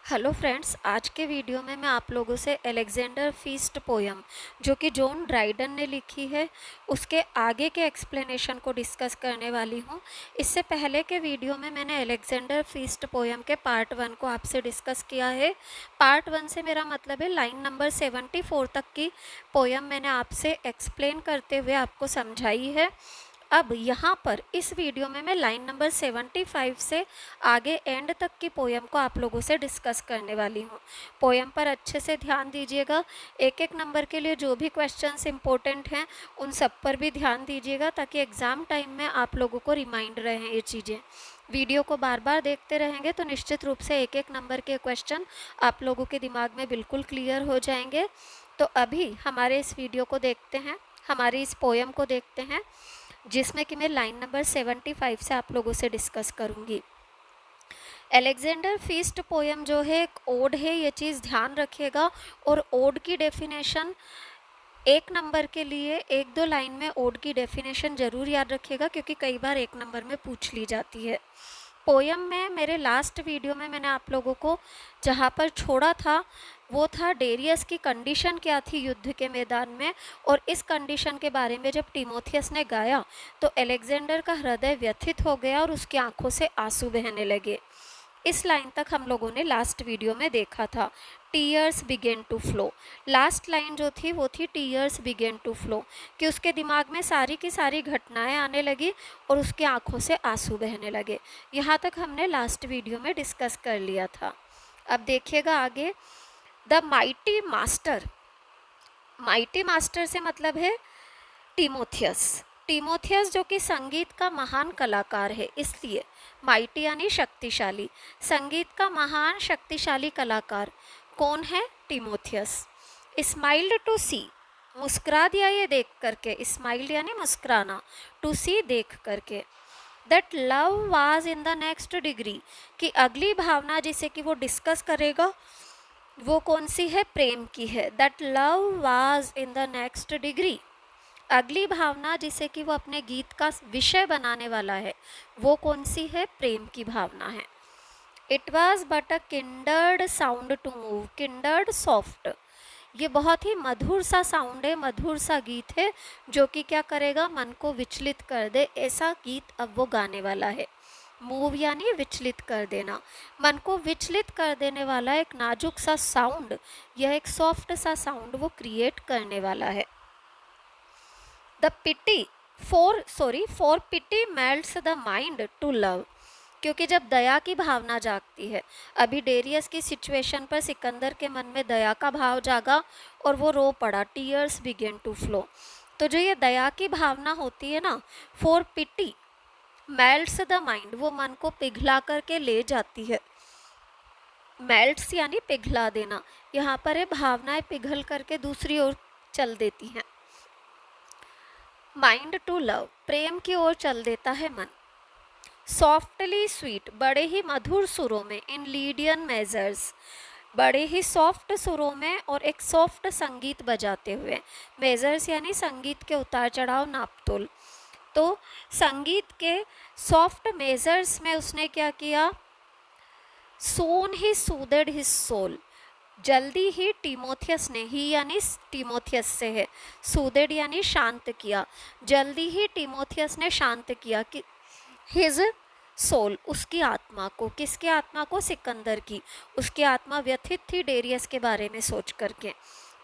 Hello friends, आज के video में मैं आप लोगों से अलेक्जेंडर फीस्ट पोयम जो कि जॉन ड्राइडन ने लिखी है उसके आगे के एक्सप्लेनेशन को डिस्कस करने वाली हूँ। इससे पहले के वीडियो में मैंने अलेक्जेंडर फीस्ट पोयम के पार्ट 1 को आपसे डिस्कस किया है। पार्ट 1 से मेरा मतलब है लाइन नंबर 74 तक की पोयम मैंने आपसे एक्सप्लेन करते हुए आपको समझाई है। अब यहाँ पर इस वीडियो में मैं लाइन नंबर 75 से आगे एंड तक की पोयम को आप लोगों से डिस्कस करने वाली हूँ। पोयम पर अच्छे से ध्यान दीजिएगा। एक एक नंबर के लिए जो भी क्वेश्चंस इंपॉर्टेंट हैं उन सब पर भी ध्यान दीजिएगा ताकि एग्ज़ाम टाइम में आप लोगों को रिमाइंड रहें ये चीज़ें। वीडियो को बार बार देखते रहेंगे तो निश्चित रूप से एक एक नंबर के क्वेश्चन आप लोगों के दिमाग में बिल्कुल क्लियर हो जाएंगे। तो अभी हमारे इस वीडियो को देखते हैं, हमारी इस पोयम को देखते हैं जिसमें कि मैं लाइन नंबर 75 से आप लोगों से डिस्कस करूंगी। अलेक्जेंडर फीस्ट पोयम जो है एक ओड है, ये चीज़ ध्यान रखिएगा। और ओड की डेफिनेशन एक नंबर के लिए एक दो लाइन में ओड की डेफिनेशन ज़रूर याद रखिएगा क्योंकि कई बार एक नंबर में पूछ ली जाती है। पोयम में मेरे लास्ट वीडियो में मैंने आप लोगों को जहाँ पर छोड़ा था वो था डेरियस की कंडीशन क्या थी युद्ध के मैदान में, और इस कंडीशन के बारे में जब टिमोथियस ने गाया तो अलेक्जेंडर का हृदय व्यथित हो गया और उसकी आंखों से आंसू बहने लगे। इस लाइन तक हम लोगों ने लास्ट वीडियो में देखा था, tears begin to flow. Last line जो थी वो थी टीयर्स बिगेन टू फ्लो, कि उसके दिमाग में सारी की सारी घटनाएं आने लगी और उसकी आंखों से आंसू बहने लगे। यहाँ तक हमने लास्ट वीडियो में डिस्कस कर लिया था। अब देखिएगा आगे, the mighty master. Mighty master से मतलब है टिमोथियस। टिमोथियस जो कि संगीत का महान कलाकार है, इसलिए माइटी यानी शक्तिशाली। संगीत का महान शक्तिशाली कलाकार कौन है? टिमोथियस। स्माइल्ड टू सी, मुस्कुरा दिया ये देख करके। स्माइल्ड यानी मुस्कुराना, टू सी देख करके। That love was in the next degree, कि अगली भावना जिसे कि वो डिस्कस करेगा वो कौन सी है? प्रेम की है। That love was in the next degree, अगली भावना जिसे कि वो अपने गीत का विषय बनाने वाला है वो कौन सी है? प्रेम की भावना है। It was but a kindred sound to move, kindred soft, ये बहुत ही मधुर सा साउंड है, मधुर सा गीत है जो कि क्या करेगा? मन को विचलित कर दे, ऐसा गीत अब वो गाने वाला है। मूव यानी विचलित कर देना, मन को विचलित कर देने वाला एक नाजुक सा साउंड, यह एक सॉफ्ट सा साउंड वो क्रिएट करने वाला है। The pity for pity melts the mind to love, क्योंकि जब दया की भावना जागती है, अभी डेरियस की सिचुएशन पर सिकंदर के मन में दया का भाव जागा और वो रो पड़ा, टीयर्स बिगेन टू फ्लो। तो जो ये दया की भावना होती है ना, for pity melts the mind, वो मन को पिघला करके ले जाती है। मेल्ट्स यानी पिघला देना, यहाँ पर है भावनाएं पिघल करके दूसरी ओर चल देती हैं। माइंड टू लव, प्रेम की ओर चल देता है मन। सॉफ्टली स्वीट, बड़े ही मधुर सुरों में। इन लीडियन मेजर्स, बड़े ही सॉफ्ट सुरों में और एक सॉफ्ट संगीत बजाते हुए। मेजर्स यानी संगीत के उतार चढ़ाव, नापतोल। तो संगीत के सॉफ्ट मेजर्स में उसने क्या किया? सोन ही सूदेड हिज सोल, जल्दी ही टिमोथियस ने, ही यानी टिमोथियस से है, सूदेड यानी शांत किया, जल्दी ही टिमोथियस ने शांत किया कि हिज सोल, उसकी आत्मा को। किसकी आत्मा को? सिकंदर की। उसकी आत्मा व्यथित थी डेरियस के बारे में सोच करके,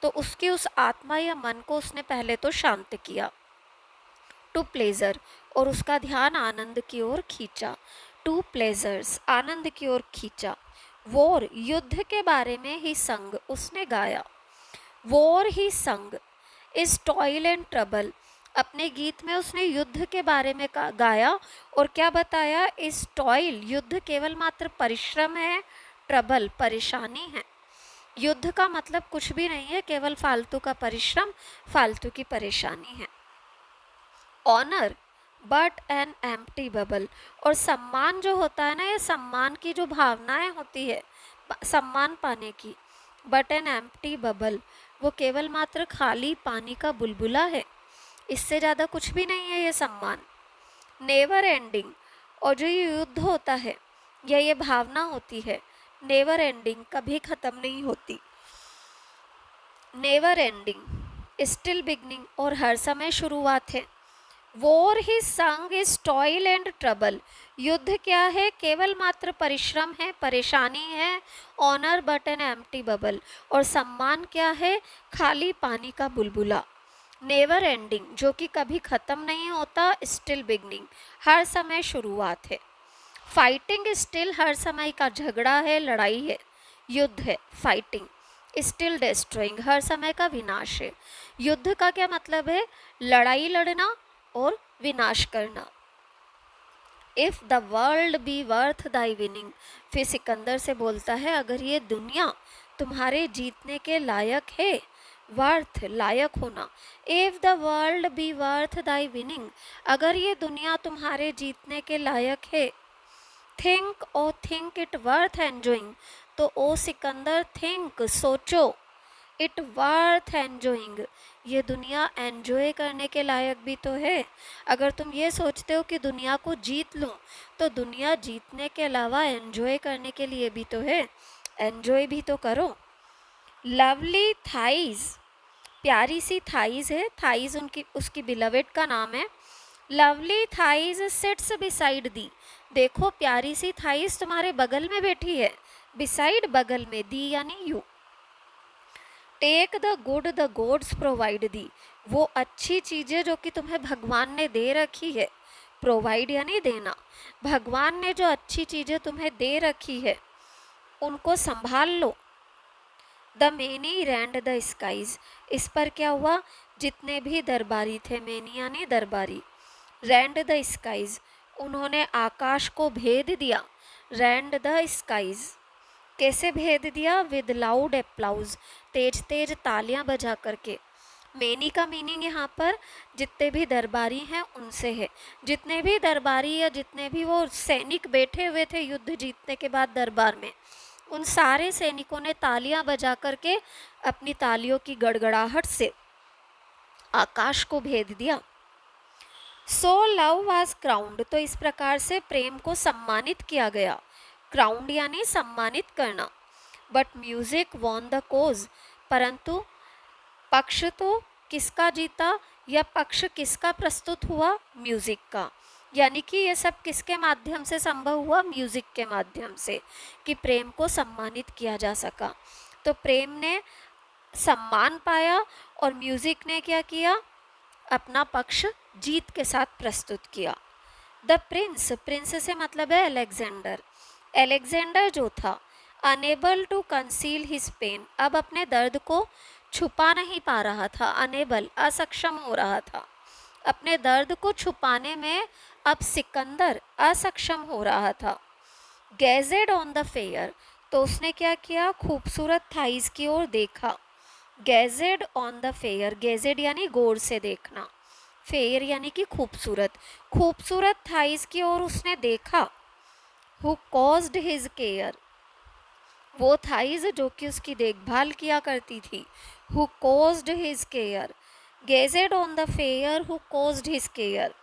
तो उसकी उस आत्मा या मन को उसने पहले तो शांत किया। टू प्लेजर, और उसका ध्यान आनंद की ओर खींचा। टू प्लेजर्स, आनंद की ओर खींचा। वॉर, युद्ध के बारे में ही संग, उसने गाया। वॉर ही संग इज टॉयल एंड ट्रबल, अपने गीत में उसने युद्ध के बारे में गाया और क्या बताया? इस टॉयल, युद्ध केवल मात्र परिश्रम है, ट्रबल परेशानी है। युद्ध का मतलब कुछ भी नहीं है, केवल फालतू का परिश्रम, फालतू की परेशानी है। Honour but an empty bubble, और सम्मान जो होता है ना, ये सम्मान की जो भावनाएं होती है सम्मान पाने की, बट एन एम्प्टी बबल, वो केवल मात्र खाली पानी का बुलबुला है, इससे ज़्यादा कुछ भी नहीं है ये सम्मान। नेवर एंडिंग, और जो ये युद्ध होता है या ये भावना होती है, नेवर एंडिंग, कभी ख़त्म नहीं होती, नेवर एंडिंग, स्टिल बिगनिंग, और हर समय शुरुआत है। वॉर ही संग इज टॉयल एंड ट्रबल, युद्ध क्या है, केवल मात्र परिश्रम है, परेशानी है। Honour but an empty bubble, और सम्मान क्या है, खाली पानी का बुलबुला। नेवर एंडिंग, जो कि कभी ख़त्म नहीं होता, स्टिल बिगनिंग, हर समय शुरुआत है। फाइटिंग स्टिल, हर समय का झगड़ा है, लड़ाई है, युद्ध है, फाइटिंग। स्टिल डिस्ट्रॉइंग, हर समय का विनाश है। युद्ध का क्या मतलब है, लड़ाई लड़ना और विनाश करना। If the world be worth thy winning, फिर सिकंदर से बोलता है अगर ये दुनिया तुम्हारे जीतने के लायक है, वर्थ लायक होना, if the world be worth thy winning, अगर ये दुनिया तुम्हारे जीतने के लायक है, think O think it worth enjoying, तो ओ सिकंदर थिंक, सोचो, इट वर्थ एंजॉइंग, ये दुनिया एंजॉय करने के लायक भी तो है। अगर तुम ये सोचते हो कि दुनिया को जीत लूँ, तो दुनिया जीतने के अलावा एंजॉय करने के लिए भी तो है, एंजॉय भी तो करो। लवली थाइज, प्यारी सी थाइज है, थाइज उनकी उसकी बिलवेड का नाम है। Lovely Thais sits beside thee, देखो प्यारी सी थाइज तुम्हारे बगल में बैठी है, बिसाइड बगल में, दी यानी you. Take the good the gods provide thee, वो अच्छी चीज़ें जो कि तुम्हें भगवान ने दे रखी है, प्रोवाइड यानी देना, भगवान ने जो अच्छी चीज़ें तुम्हें दे रखी है उनको संभाल लो। The many rend the skies, इस पर क्या हुआ, जितने भी दरबारी थे, मेनी यानी दरबारी, रैंड द स्काईज, उन्होंने आकाश को भेद दिया। रैंड द स्काईज, कैसे भेद दिया, विद लाउड एप्लाउज, तेज तेज तालियां बजा करके। मेनी का मीनिंग यहाँ पर जितने भी दरबारी हैं उनसे है, जितने भी दरबारी या जितने भी वो सैनिक बैठे हुए थे युद्ध जीतने के बाद दरबार में, उन सारे सैनिकों ने तालियां बजा करके अपनी तालियों की गड़गड़ाहट से आकाश को भेद दिया। सो लव वाज क्राउंड, तो इस प्रकार से प्रेम को सम्मानित किया गया, क्राउंड यानी सम्मानित करना। But music won the cause, परंतु पक्ष तो किसका जीता या पक्ष किसका प्रस्तुत हुआ, म्यूजिक का। यानी कि ये सब किसके माध्यम से संभव हुआ, म्यूजिक के माध्यम से, कि प्रेम को सम्मानित किया जा सका। तो प्रेम ने सम्मान पाया और म्यूजिक ने क्या किया, अपना पक्ष जीत के साथ प्रस्तुत किया। द प्रिंस, प्रिंस से मतलब है अलेक्जेंडर, अलेक्जेंडर जो था, unable to conceal his pain, अब अपने दर्द को छुपा नहीं पा रहा था, अनेबल असक्षम हो रहा था, अपने दर्द को छुपाने में अब सिकंदर असक्षम हो रहा था। गैजेड ऑन द फेयर, तो उसने क्या किया, खूबसूरत थाइज की ओर देखा। गैजेड ऑन द फेयर, गैजेड यानी गौर से देखना, फेयर यानी कि खूबसूरत, खूबसूरत थाइज की ओर उसने देखा। हु कॉज्ड हिज केयर, वो थाइज जो कि उसकी देखभाल किया करती थी, who caused his care. Gazed on the fair who caused his care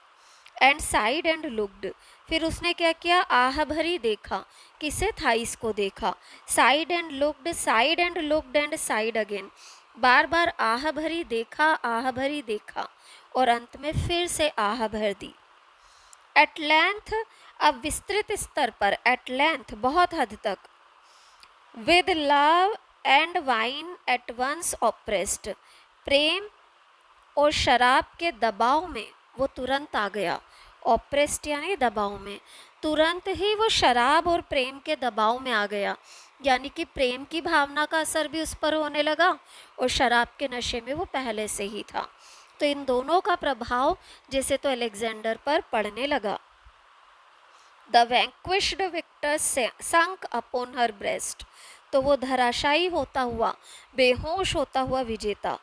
and sighed and looked, फिर उसने क्या किया, आह भरी देखा, किसे, थाइस को देखा। Sighed and looked, sighed and looked and sighed again, बार बार आह भरी देखा, आह भरी देखा, और अंत में फिर से आह भर दी। एट लेंथ, अब विस्तृत स्तर पर, एट लेंथ बहुत हद तक। With love and wine at once oppressed, प्रेम और शराब के दबाव में वो तुरंत आ गया। ऑप्रेस्ड यानी दबाव में, तुरंत ही वो शराब और प्रेम के दबाव में आ गया, यानी कि प्रेम की भावना का असर भी उस पर होने लगा और शराब के नशे में वो पहले से ही था। तो इन दोनों का प्रभाव जैसे तो अलेक्जेंडर पर पड़ने लगा। The vanquished victor sunk upon her breast, तो वो धराशायी होता हुआ, बेहोश होता हुआ विजेता।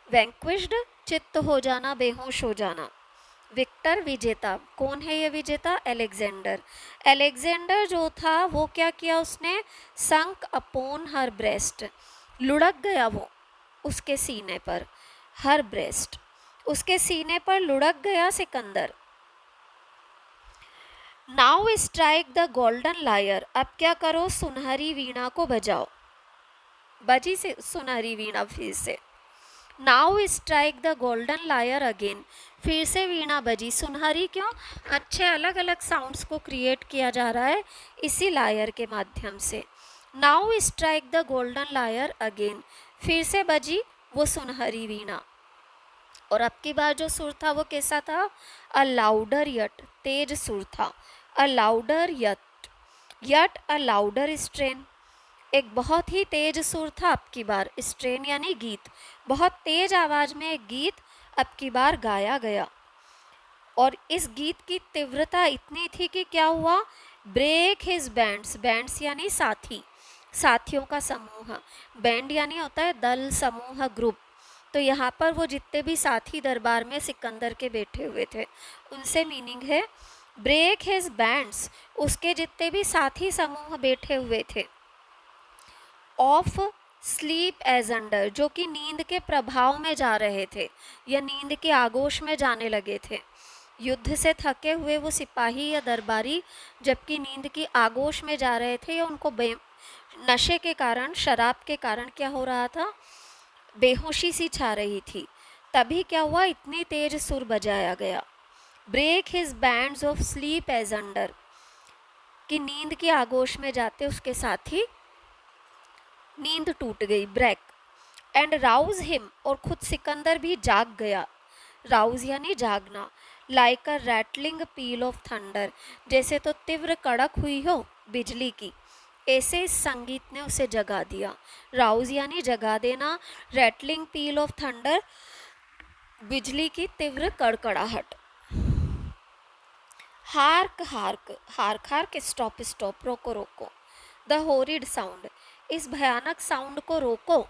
वैंक्विश्ड चित्त हो जाना, बेहोश हो जाना। विक्टर विजेता, कौन है ये विजेता, अलेक्जेंडर। अलेक्जेंडर जो था वो क्या किया उसने, संक अपॉन हर ब्रेस्ट, लुढ़क गया वो उसके सीने पर, हर ब्रेस्ट, उसके सीने पर लुढ़क गया Sikandar. Now strike the golden lyre, अब क्या करो, सुनहरी वीणा को बजाओ। बजी से सुनहरी वीणा फिर से। Now strike the golden lyre again, फिर से वीणा बजी। सुनहरी क्यों, अच्छे अलग अलग साउंड्स को क्रिएट किया जा रहा है इसी लायर के माध्यम से। Now strike the golden lyre again, फिर से बजी वो सुनहरी वीणा। और अब की बार जो सुर था वो कैसा था, अ लाउडर यट, तेज सुर था। अ लाउडर यट अ लाउडर स्ट्रेन, एक बहुत ही तेज सुर था अब की बार। स्ट्रेन यानी गीत, बहुत तेज आवाज में एक गीत अब की बार गाया गया। और इस गीत की तीव्रता इतनी थी कि क्या हुआ, ब्रेक हिज बैंड्स, बैंड्स यानी साथी, साथियों का समूह। बैंड यानी होता है दल, समूह, ग्रुप। तो यहाँ पर वो जितने भी साथी दरबार में सिकंदर के बैठे हुए थे उनसे मीनिंग है ब्रेक हिज बैंड्स, उसके जितने भी साथी समूह बैठे हुए थे। ऑफ स्लीप एज अंडर, जो कि नींद के प्रभाव में जा रहे थे या नींद के आगोश में जाने लगे थे। युद्ध से थके हुए वो सिपाही या दरबारी जबकि नींद की आगोश में जा रहे थे या उनको नशे के कारण, शराब के कारण क्या हो रहा था, बेहोशी सी छा रही थी। तभी क्या हुआ, इतनी तेज सुर बजाया गया, break his bands of sleep asunder, कि नींद की आगोश में जाते उसके साथ ही नींद टूट गई, ब्रेक। एंड राउज हिम, और खुद सिकंदर भी जाग गया। राउज यानी जागना। Like a rattling peel of thunder, जैसे तो तीव्र कड़क हुई हो बिजली की, ऐसे इस संगीत ने उसे जगा दिया। राउज यानी जगा देना, रैटलिंग पील ऑफ थंडर बिजली की तीव्र कड़कड़ाहट। Hark hark, hark hark, stop stop, रोको रोको। द हॉरिड साउंड, इस भयानक साउंड को रोको।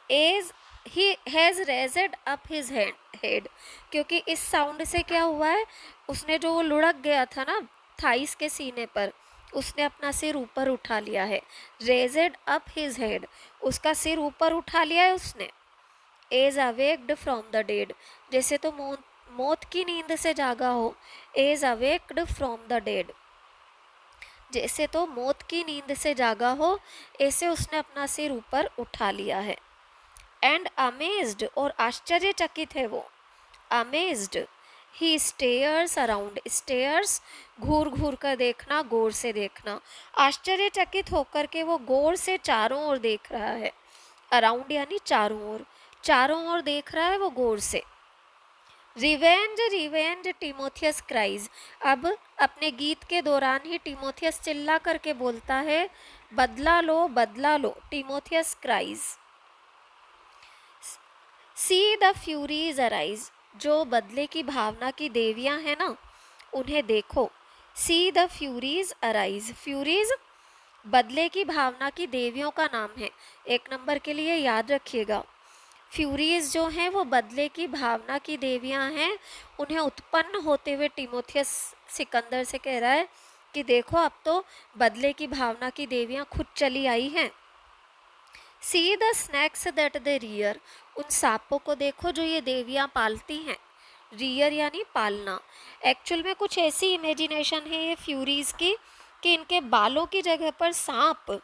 As he has raised up his head, क्योंकि इस साउंड से क्या हुआ है, उसने जो वो लुढ़क गया था ना थाइस के सीने पर, उसने अपना सिर ऊपर उठा लिया है। रेजेड अप हिज हेड, उसका सिर ऊपर उठा लिया है उसने। एज अवेक्ड फ्रॉम द डेड, जैसे तो मौत की नींद से जागा हो। एज अवेक्ड फ्रॉम द डेड, जैसे तो मौत की नींद से जागा हो, ऐसे उसने अपना सिर ऊपर उठा लिया है। एंड अमेज्ड, और आश्चर्यचकित है वो। अमेज्ड ही स्टेयर्स अराउंड, स्टेयर्स घूर घूर कर देखना, गौर से देखना। आश्चर्यचकित होकर के वो गौर से चारों ओर देख रहा है। अराउंड यानी चारों ओर, चारों ओर देख रहा है वो गौर से। रिवेंज रिवेंज टिमोथियस क्राइज, अब अपने गीत के दौरान ही टिमोथियस चिल्ला करके बोलता है, बदला लो बदला लो, Timotheus cries. See the furies arise, जो बदले की भावना की देवियां हैं ना उन्हें देखो। सी द फ्यूरीज अराइज, फ्यूरीज बदले की भावना की देवियों का नाम है, एक नंबर के लिए याद रखिएगा। फ्यूरीज जो हैं वो बदले की भावना की देवियां हैं। उन्हें उत्पन्न होते हुए टिमोथियस सिकंदर से कह रहा है कि देखो अब तो बदले की भावना की देवियां खुद चली आई हैं। See the snacks that they rear, उन सांपों को देखो जो ये देवियां पालती हैं। रियर यानी पालना। एक्चुअल में कुछ ऐसी इमेजिनेशन है ये फ्यूरीज की कि इनके बालों की जगह पर सांप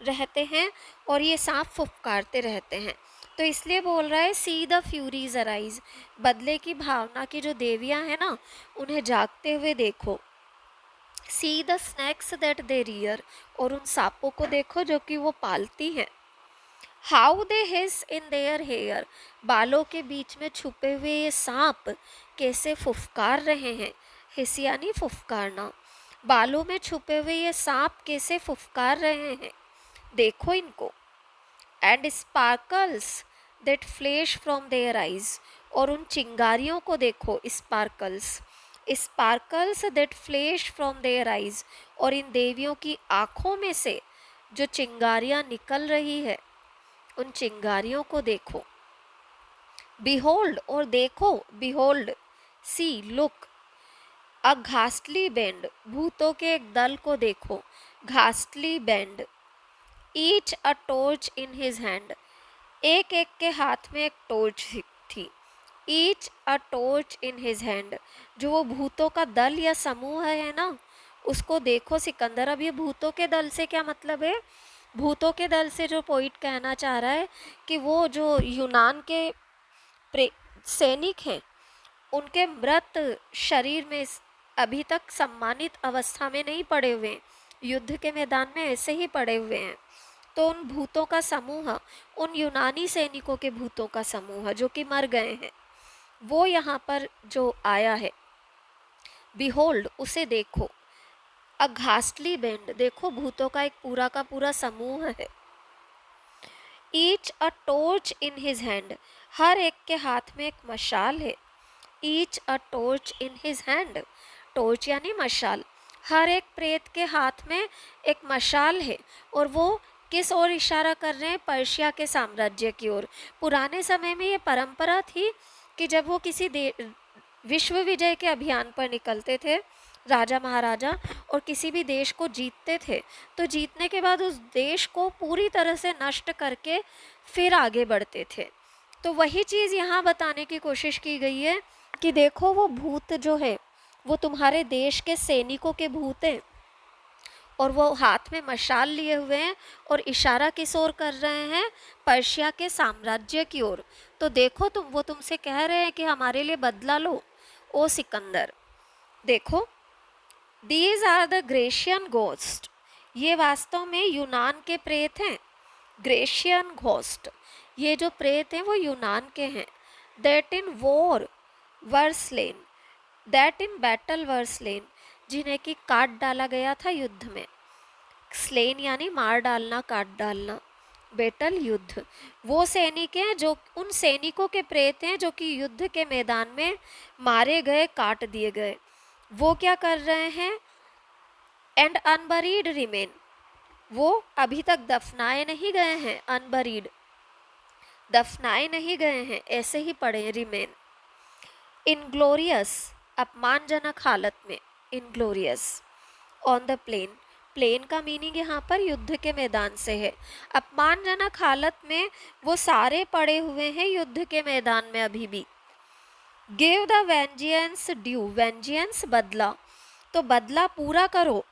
रहते हैं और ये सांप फुफकारते रहते हैं, तो इसलिए बोल रहा है सी द फ्यूरीज अराइज, बदले की भावना की जो देवियां हैं ना उन्हें जागते हुए देखो। See the snacks that they rear, और उन सांपों को देखो जो कि वो पालती हैं। How they hiss in their hair, बालों के बीच में छुपे हुए ये सांप कैसे फुफकार रहे हैं। हिस यानी फुफकारना, बालों में छुपे हुए ये सांप कैसे फुफकार रहे हैं, देखो इनको। And sparkles that flash from their eyes, और उन चिंगारियों को देखो, sparkles, sparkles that flash from their eyes, और इन देवियों की आँखों में से जो चिंगारियाँ निकल रही है उन चिंगारियों को देखो। बिहोल्ड, और देखो, behold, see look. A ghastly band, भूतों के एक दल को देखो, ghastly band. Each a torch in his hand, एक एक के हाथ में एक टॉर्च थी। Each a torch in his hand, जो वो भूतों का दल या समूह है ना, उसको देखो सिकंदर। अब ये भूतों के दल से क्या मतलब है? भूतों के दल से जो पोइट कहना चाह रहा है कि वो जो यूनान के सैनिक हैं, उनके मृत शरीर में अभी तक सम्मानित अवस्था में नहीं पड़े हुए हैं, युद्ध के मैदान में ऐसे ही पड़े हुए हैं। तो उन भूतों का समूह, उन यूनानी सैनिकों के भूतों का समूह जो कि मर गए हैं, वो यहाँ पर जो आया है, बिहोल्ड, उसे देखो। अ घास्टली बैंड, देखो भूतों का एक पूरा का पूरा समूह है। Each a torch in his hand, हर एक के हाथ में एक मशाल है। Each a torch in his hand, torch यानी मशाल। हर एक प्रेत के हाथ में एक मशाल है, और वो किस ओर इशारा कर रहे हैं? पर्शिया के साम्राज्य की ओर। पुराने समय में ये परंपरा थी कि जब वो किसी विश्व विजय के अभियान पर निकलते थे, राजा महाराजा, और किसी भी देश को जीतते थे, तो जीतने के बाद उस देश को पूरी तरह से नष्ट करके फिर आगे बढ़ते थे। तो वही चीज़ यहाँ बताने की कोशिश की गई है कि देखो वो भूत जो है वो तुम्हारे देश के सैनिकों के भूत हैं, और वो हाथ में मशाल लिए हुए हैं और इशारा किस ओर कर रहे हैं? पर्शिया के साम्राज्य की ओर। तो देखो वो तुमसे कह रहे हैं कि हमारे लिए बदला लो ओ सिकंदर। देखो, these are the Grecian ghost, ये वास्तव में यूनान के प्रेत हैं। ग्रेशियन घोस्ट, ये जो प्रेत हैं वो यूनान के हैं। That in war were slain, that in battle were slain, जिन्हें कि काट डाला गया था युद्ध में। स्लेन यानी मार डालना, काट डालना, बैटल युद्ध। वो सैनिक हैं जो, उन सैनिकों के प्रेत हैं जो कि युद्ध के मैदान में मारे गए, काट दिए गए। वो क्या कर रहे हैं? एंड अनबरीड रिमेन, वो अभी तक दफनाए नहीं गए हैं। अनबरीड, दफनाए नहीं गए हैं, ऐसे ही पड़े रिमेन। इनग्लोरियस, अपमानजनक हालत में, inglorious. On the plain, plain का मीनिंग यहाँ पर युद्ध के मैदान से है। अपमानजनक हालत में वो सारे पड़े हुए हैं युद्ध के मैदान में अभी भी। Give the vengeance due, vengeance बदला, तो बदला पूरा करो।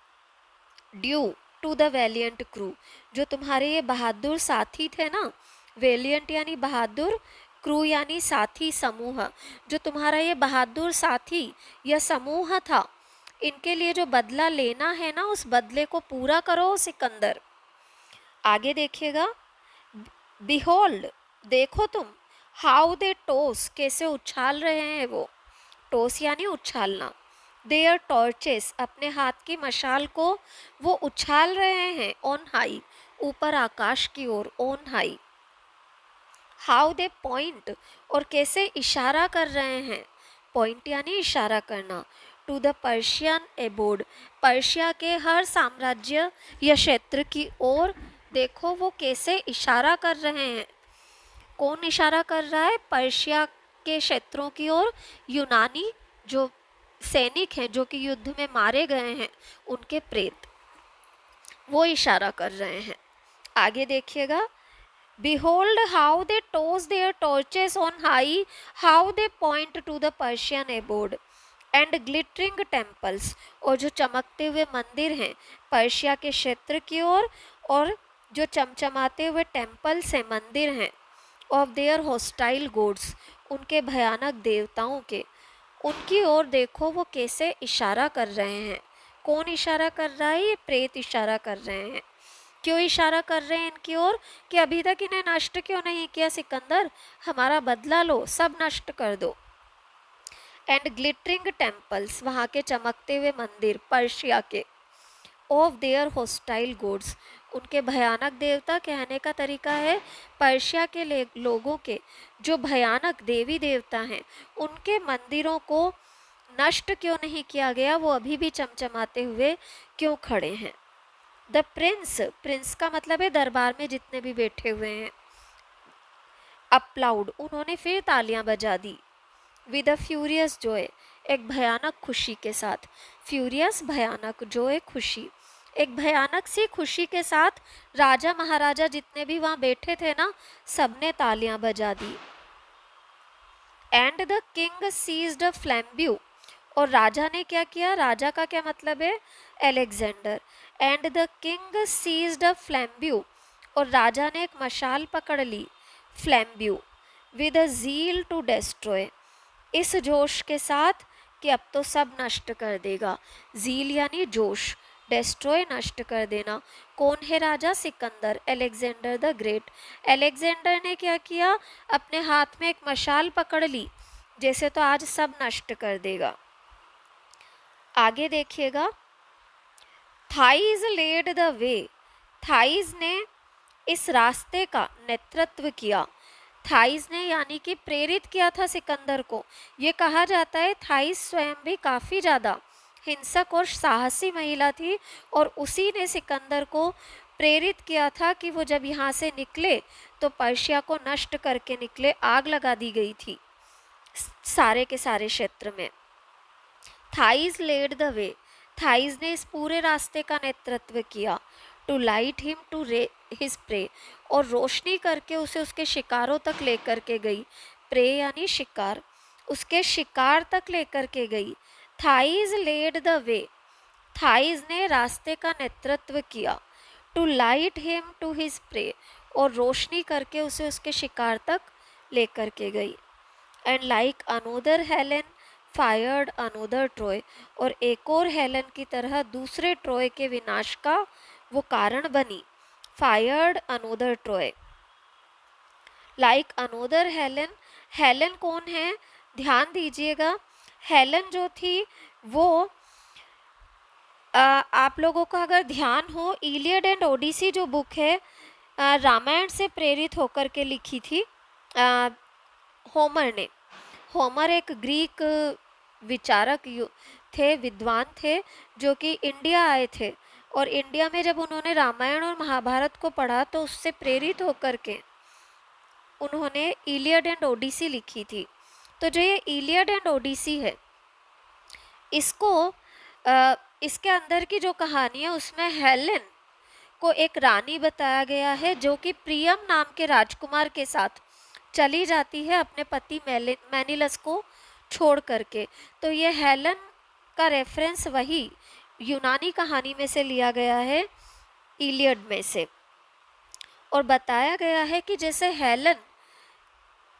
Due to the valiant crew, जो तुम्हारे ये बहादुर साथी थे ना, वेलियंट यानी बहादुर, क्रू यानी साथी, समूह, जो तुम्हारा ये बहादुर साथी या समूह था, इनके लिए जो बदला लेना है ना, उस बदले को पूरा करो सिकंदर। आगे देखिएगा, बिहोल्ड, देखो तुम, हाउ दे टोस, कैसे उछाल रहे हैं वो। टोस यानी उछालना। देयर टॉर्चेस, अपने हाथ की मशाल को वो उछाल रहे हैं। ऑन हाई, ऊपर आकाश की ओर, on high. How they point, और कैसे इशारा कर रहे हैं। पॉइंट यानी इशारा करना। To the Persian abode, Persia के हर साम्राज्य या क्षेत्र की ओर देखो वो कैसे इशारा कर रहे हैं। कौन इशारा कर रहा है? पर्शिया के क्षेत्रों की ओर यूनानी जो सैनिक हैं जो कि युद्ध में मारे गए हैं, उनके प्रेत, वो इशारा कर रहे हैं। आगे देखिएगा, Behold how they toss their torches on high, how they point to the Persian abode and glittering temples, और जो चमकते हुए मंदिर हैं पर्शिया के क्षेत्र की ओर, और जो चमचमाते हुए टेम्पल्स हैं, मंदिर हैं, ऑफ देयर हॉस्टाइल गोड्स, उनके भयानक देवताओं के, उनकी ओर देखो वो कैसे इशारा कर रहे हैं। कौन इशारा कर रहा है? ये प्रेत इशारा कर रहे हैं। क्यों इशारा कर रहे हैं इनकी ओर? कि अभी तक इन्हें नष्ट क्यों नहीं किया सिकंदर, हमारा बदला लो, सब नष्ट कर दो। एंड ग्लिटरिंग टेम्पल्स, वहाँ के चमकते हुए मंदिर पर्शिया के, ऑफ देयर हॉस्टाइल गोड्स, उनके भयानक देवता, कहने का तरीका है पर्शिया के लोगों के जो भयानक देवी देवता हैं, उनके मंदिरों को नष्ट क्यों नहीं किया गया, वो अभी भी चमचमाते हुए क्यों खड़े हैं। द प्रिंस, प्रिंस का मतलब है दरबार में जितने भी बैठे हुए हैं। अपलाउड, उन्होंने फिर तालियां बजा दी। विद अ फ्यूरियस जॉय, एक भयानक खुशी के साथ। फ्यूरियस भयानक, जॉय खुशी, एक भयानक सी खुशी के साथ राजा महाराजा जितने भी वहाँ बैठे थे ना, सबने तालियां बजा दी। And the king seized flambeau, और राजा ने क्या किया, राजा का क्या मतलब है, Alexander. And the king seized flambeau, और राजा ने एक मशाल पकड़ ली, flambeau, with a zeal to destroy, इस जोश के साथ कि अब तो सब नष्ट कर देगा। जील यानी जोश, डेस्ट्रॉय नष्ट कर देना। कौन है राजा, Sikandar, Alexander the great. Alexander ने क्या किया, अपने हाथ में एक मशाल पकड़ ली, जैसे तो आज सब नष्ट कर देगा। आगे देखिएगा, Thais led the way, Thais ने इस रास्ते का नेतृत्व किया। थाइज ने यानी कि प्रेरित किया था सिकंदर को। ये कहा जाता है थाइज स्वयं भी काफ़ी ज़्यादा हिंसक और साहसी महिला थी, और उसी ने सिकंदर को प्रेरित किया था कि वो जब यहाँ से निकले तो पर्शिया को नष्ट करके निकले। आग लगा दी गई थी सारे के सारे क्षेत्र में। Thais led the way, Thais ने इस पूरे रास्ते का नेतृत्व किया। To light him to his prey, और रोशनी करके उसे उसके शिकारों तक लेकर के गई। प्रे यानी शिकार, उसके शिकार तक लेकर के गई। Thais led the way, Thais ने रास्ते का नेतृत्व किया। To light him to his prey, और रोशनी करके उसे उसके शिकार तक लेकर के गई। And like another Helen fired another Troy, और एक और हेलन की तरह दूसरे ट्रॉय के विनाश का वो कारण बनी। Fired another Troy, like another Helen. Helen कौन है, ध्यान दीजिएगा, हेलन जो थी वो आप लोगों का अगर ध्यान हो, इलियड एंड ओडिसी जो बुक है रामायण से प्रेरित होकर के लिखी थी होमर ने। होमर एक ग्रीक विचारक थे, विद्वान थे, जो कि इंडिया आए थे, और इंडिया में जब उन्होंने रामायण और महाभारत को पढ़ा तो उससे प्रेरित होकर के उन्होंने इलियड एंड ओडिसी लिखी थी। तो जो ये इलियड एंड ओडिसी है, इसको इसके अंदर की जो कहानी है उसमें हेलेन को एक रानी बताया गया है, जो कि प्रियम नाम के राजकुमार के साथ चली जाती है अपने पति मैनिलस को छोड़ करके। तो ये हेलन का रेफरेंस वही यूनानी कहानी में से लिया गया है, इलियड में से, और बताया गया है कि जैसे हेलन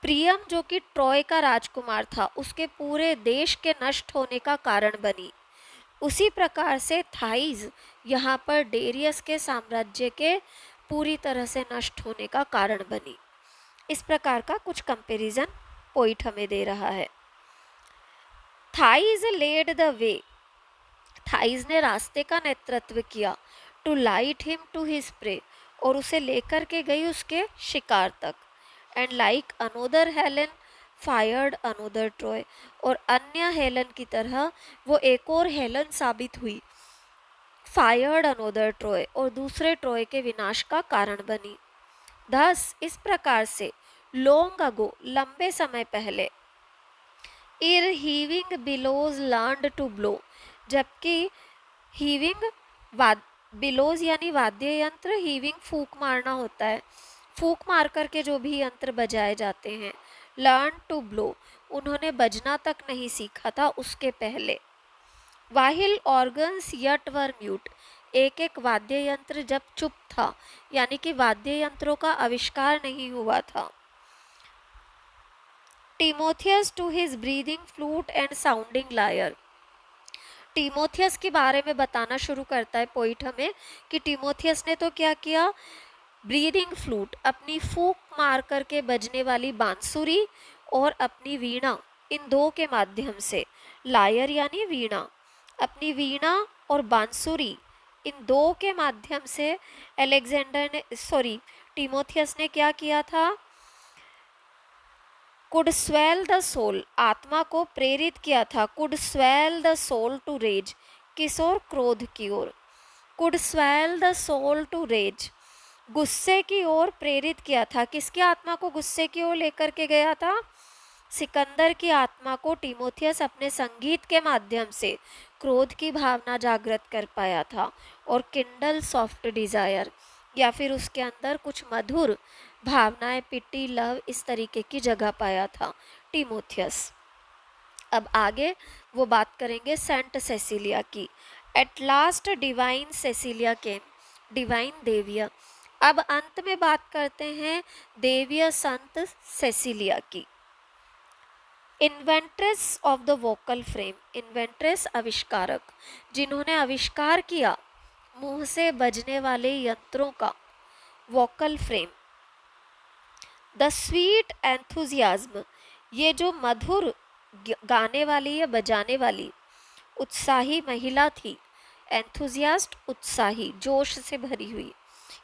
प्रियम जो कि ट्रॉय का राजकुमार था उसके पूरे देश के नष्ट होने का कारण बनी, उसी प्रकार से थाइज यहाँ पर डेरियस के साम्राज्य के पूरी तरह से नष्ट होने का कारण बनी। इस प्रकार का कुछ कंपैरिजन पॉइंट हमें दे रहा है। Thais led the way, Thais ने रास्ते का नेतृत्व किया। To light him to his prey, और उसे लेकर के गई उसके शिकार तक। And like another Helen fired another Troy, और अन्य हेलन की तरह वो एक और हेलन साबित हुई। फायर्ड अनोदर ट्रॉय, और दूसरे ट्रॉय के विनाश का कारण बनी। थस इस प्रकार से लॉन्ग अगो लंबे समय पहले, ere heaving bellows learned to blow, जबकि हीविंग बिलोज यानी वाद्य यंत्र, हीविंग फूक मारना होता है, फूक मार करके जो भी यंत्र बजाए जाते हैं। लर्न टू ब्लो, उन्होंने बजना तक नहीं सीखा था उसके पहले। वाहिल ऑर्गन्स यट वर म्यूट, एक एक वाद्य यंत्र जब चुप था, यानी कि वाद्य यंत्रों का आविष्कार नहीं हुआ था। Timotheus to his breathing flute and sounding lyre, Timotheus के बारे में बताना शुरू करता है पोइट हमें कि टीमोथियस ने तो क्या किया, ब्रीदिंग फ्लूट अपनी फूक मार करके बजने वाली बांसुरी और अपनी वीणा, इन दो के माध्यम से, लायर यानी वीणा, अपनी वीणा और बांसुरी इन दो के माध्यम से टीमोथियस ने क्या किया था, कुड स्वेल द सोल, आत्मा को प्रेरित किया था। Could swell the soul to rage, किस ओर, क्रोध की ओर। Could swell the soul to rage, गुस्से की ओर प्रेरित किया था। किसकी आत्मा को गुस्से की ओर लेकर के गया था, सिकंदर की आत्मा को टीमोथियस अपने संगीत के माध्यम से क्रोध की भावना जागृत कर पाया था, और किंडल सॉफ्ट डिजायर, या फिर उसके अंदर कुछ मधुर भावनाएं, पिटी, लव, इस तरीके की जगह पाया था टीमोथियस। अब आगे वो बात करेंगे सेंट सेसिलिया की। At last divine Cecilia came, divine देविया। अब अंत में बात करते हैं देवीय संत सेसिलिया की। इन्वेंट्रेस ऑफ द वोकल फ्रेम, इन्वेंट्रेस आविष्कारक, जिन्होंने आविष्कार किया मुंह से बजने वाले यंत्रों का vocal frame. The sweet enthusiasm, ये जो मधुर गाने वाली या बजाने वाली उत्साही महिला थी। एंथुजियास्ट उत्साही, जोश से भरी हुई।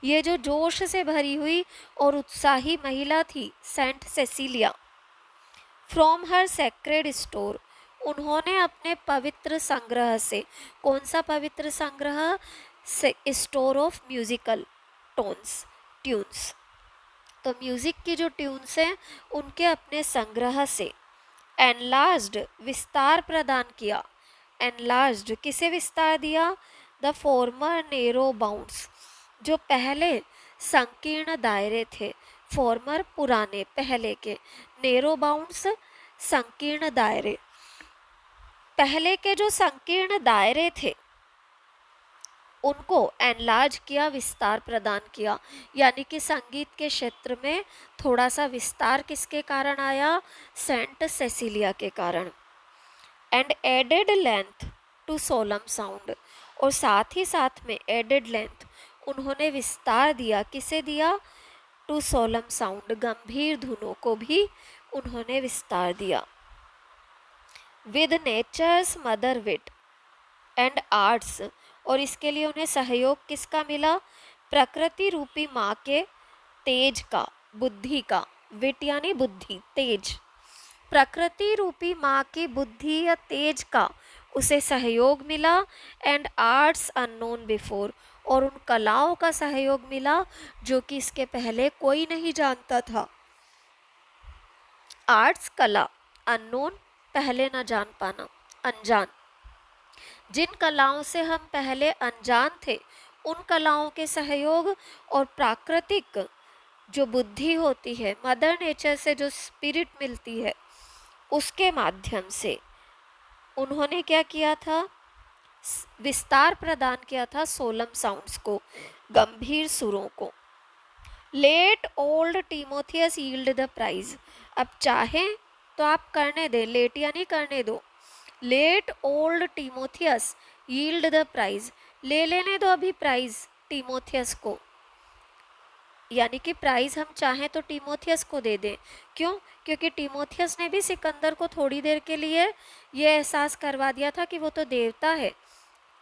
ये जो जोश से भरी हुई और उत्साही महिला थी saint Cecilia. From her sacred store, उन्होंने अपने पवित्र संग्रह से, कौन सा पवित्र संग्रह? Store of musical tones, tunes. तो म्यूजिक की जो ट्यून्स हैं उनके अपने संग्रह से एनलार्ज्ड, विस्तार प्रदान किया। एनलार्ज्ड किसे विस्तार दिया? द फॉर्मर नेरो बाउंड्स, जो पहले संकीर्ण दायरे थे। फॉर्मर पुराने, पहले के। नेरो बाउंड्स संकीर्ण दायरे। पहले के जो संकीर्ण दायरे थे उनको एनलार्ज किया, विस्तार प्रदान किया। यानी कि संगीत के क्षेत्र में थोड़ा सा विस्तार किसके कारण आया? सेंट सेसिलिया के कारण। And added length to solemn sound, और साथ ही साथ में एडेड लेंथ, उन्होंने विस्तार दिया। किसे दिया? टू सोलम साउंड, गंभीर धुनों को भी उन्होंने विस्तार दिया। With nature's mother wit and arts, और इसके लिए उन्हें सहयोग किसका मिला? प्रकृति रूपी माँ के तेज का, बुद्धि का। विट यानी बुद्धि, तेज। प्रकृति रूपी माँ की बुद्धि या तेज का उसे सहयोग मिला। एंड आर्ट्स अननोन बिफोर, और उन कलाओं का सहयोग मिला जो कि इसके पहले कोई नहीं जानता था। आर्ट्स कला, अननोन पहले ना जान पाना, अनजान। जिन कलाओं से हम पहले अनजान थे उन कलाओं के सहयोग और प्राकृतिक जो बुद्धि होती है, मदर नेचर से जो स्पिरिट मिलती है, उसके माध्यम से उन्होंने क्या किया था? विस्तार प्रदान किया था सोलम साउंड्स को, गंभीर सुरों को। Let old Timotheus yield the prize, अब चाहें तो आप करने दें, लेट यानी करने दो। Let old Timotheus yield the prize, ले लेने दो अभी प्राइज टीमोथियस को। यानी कि प्राइज हम चाहें तो टीमोथियस को दे दें। क्यों? क्योंकि टीमोथियस ने भी सिकंदर को थोड़ी देर के लिए ये एहसास करवा दिया था कि वो तो देवता है।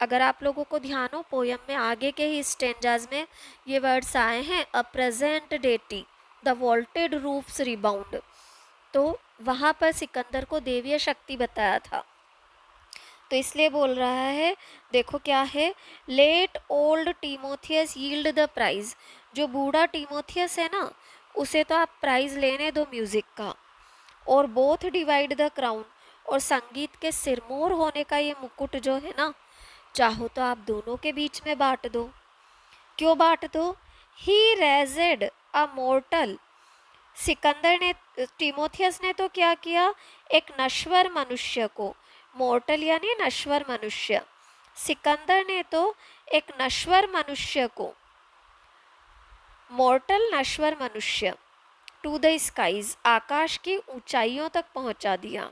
अगर आप लोगों को ध्यान हो, पोयम में आगे के ही स्टेंजाज में ये वर्ड्स आए हैं, a present deity the vaulted roofs rebound, तो वहाँ पर सिकंदर को देवीय शक्ति बताया था। तो इसलिए बोल रहा है, देखो क्या है, let old Timotheus yield the prize, जो बूढ़ा टीमोथियस है ना, उसे तो आप प्राइज लेने दो म्यूजिक का। और बोथ डिवाइड द क्राउन, और संगीत के सिरमौर होने का ये मुकुट जो है ना, चाहो तो आप दोनों के बीच में बांट दो। क्यों बांट दो? ही रेजेड अ मोर्टल, सिकंदर ने, टीमोथियस ने तो क्या किया? एक नश्वर मनुष्य को, मोर्टल यानी नश्वर मनुष्य, सिकंदर ने तो एक नश्वर मनुष्य को, मोर्टल नश्वर मनुष्य, टू द स्काईज, आकाश की ऊंचाइयों तक पहुंचा दिया।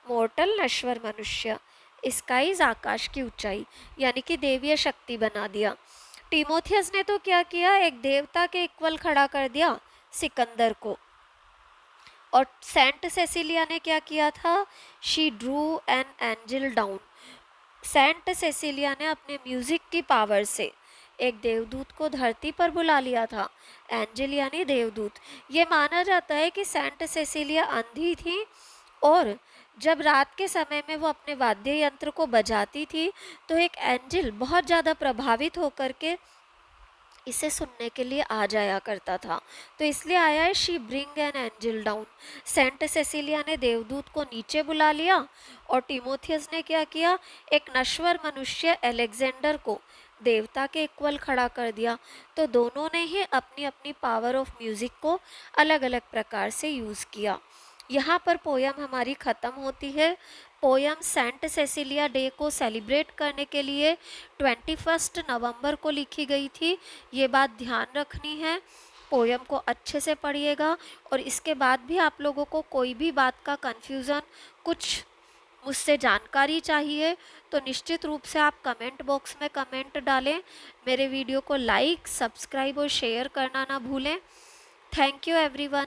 मोर्टल नश्वर मनुष्य, स्काईज आकाश की ऊंचाई, यानी कि देवीय शक्ति बना दिया। टीमोथियस ने तो क्या किया? एक देवता के इक्वल खड़ा कर दिया सिकंदर को। और सेंट सेसिलिया ने क्या किया था? She drew an angel down, Saint Cecilia ने अपने म्यूजिक की पावर से एक देवदूत को धरती पर बुला लिया था। एंजल यानी देवदूत। ये माना जाता है कि सेंट सेसिलिया अंधी थी, और जब रात के समय में वो अपने वाद्य यंत्र को बजाती थी तो एक एंजल बहुत ज़्यादा प्रभावित होकर के इसे सुनने के लिए आ जाया करता था। तो इसलिए आया है she bring an angel down. Saint Cecilia ने देवदूत को नीचे बुला लिया, और टीमोथियस ने क्या किया? एक नश्वर मनुष्य एलेक्जेंडर को देवता के इक्वल खड़ा कर दिया। तो दोनों ने ही अपनी अपनी पावर ऑफ म्यूजिक को अलग अलग प्रकार से यूज़ किया। यहाँ पर पोयम हमारी ख़त्म होती है। पोयम सेंट सेसिलिया डे को सेलिब्रेट करने के लिए 21 नवंबर को लिखी गई थी। ये बात ध्यान रखनी है। पोयम को अच्छे से पढ़िएगा और इसके बाद भी आप लोगों को कोई भी बात का कन्फ्यूज़न, कुछ मुझसे जानकारी चाहिए तो निश्चित रूप से आप कमेंट बॉक्स में कमेंट डालें। मेरे वीडियो को लाइक, सब्सक्राइब और शेयर करना ना भूलें। Thank you everyone.